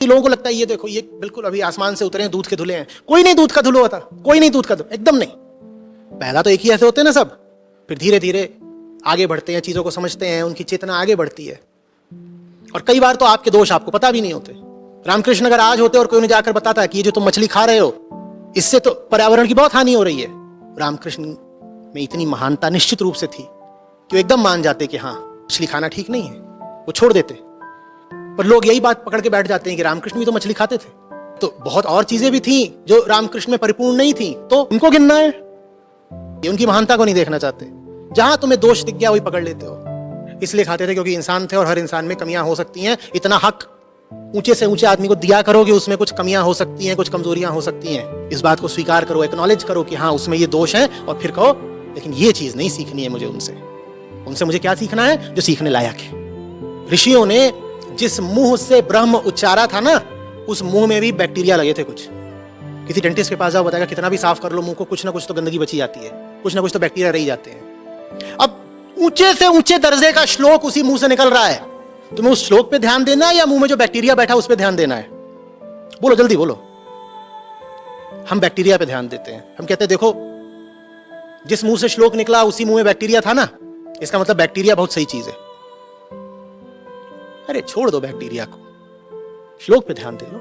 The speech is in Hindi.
लोगों को लगता है ये देखो ये बिल्कुल अभी आसमान से उतरे हैं, दूध के धुले हैं। कोई नहीं दूध का धुला होता, कोई नहीं दूध का धुला, एकदम नहीं। पहला तो एक ही ऐसे होते हैं ना सब, फिर धीरे धीरे आगे बढ़ते हैं, चीजों को समझते हैं, उनकी चेतना आगे बढ़ती है। और कई बार तो आपके दोष आपको पता भी नहीं होते। रामकृष्ण अगर आज होते और कोई उन्हें जाकर बताता कि ये जो तुम मछली खा रहे हो इससे तो पर्यावरण की बहुत हानि हो रही है, रामकृष्ण में इतनी महानता निश्चित रूप से थी कि वो एकदम मान जाते कि हाँ मछली खाना ठीक नहीं है, वो छोड़ देते। पर लोग यही बात पकड़ के बैठ जाते हैं कि रामकृष्ण भी तो मछली खाते थे, तो बहुत और चीजें भी थी जो रामकृष्ण में परिपूर्ण नहीं थी, तो उनको गिनना है। ये उनकी महानता को नहीं देखना चाहते। जहां तुम्हें दोष दिख गया वही पकड़ लेते हो। इसलिए खाते थे क्योंकि इंसान थे और हर इंसान में कमियां हो सकती हैं। इतना हक ऊंचे से ऊंचे आदमी को दिया करो कि उसमें कुछ कमियां हो सकती हैं, कुछ कमजोरियां हो सकती हैं। इस बात को स्वीकार करो, एक्नॉलेज करो कि हाँ उसमें ये दोष है, और फिर कहो लेकिन ये चीज नहीं सीखनी है मुझे उनसे मुझे क्या सीखना है जो सीखने लायक है। ऋषियों ने जिस मुंह से ब्रह्म उच्चारा था ना, उस मुंह में भी बैक्टीरिया लगे थे कुछ। किसी डेंटिस्ट के पास जाओ, बताएगा कितना भी साफ कर लो मुंह को, कुछ ना कुछ तो गंदगी बची जाती है, कुछ ना कुछ तो बैक्टीरिया रह जाते हैं। अब ऊंचे से ऊंचे दर्जे का श्लोक उसी मुंह से निकल रहा है, तुम्हें उस श्लोक पे ध्यान देना है या मुंह में जो बैक्टीरिया बैठा उस पे ध्यान देना है? बोलो जल्दी बोलो। हम बैक्टीरिया पे ध्यान देते हैं। हम कहते हैं देखो जिस मुंह से श्लोक निकला उसी मुंह में बैक्टीरिया था ना, इसका मतलब बैक्टीरिया बहुत सही चीज है। अरे छोड़ दो बैक्टीरिया को, श्लोक पे ध्यान दे लो।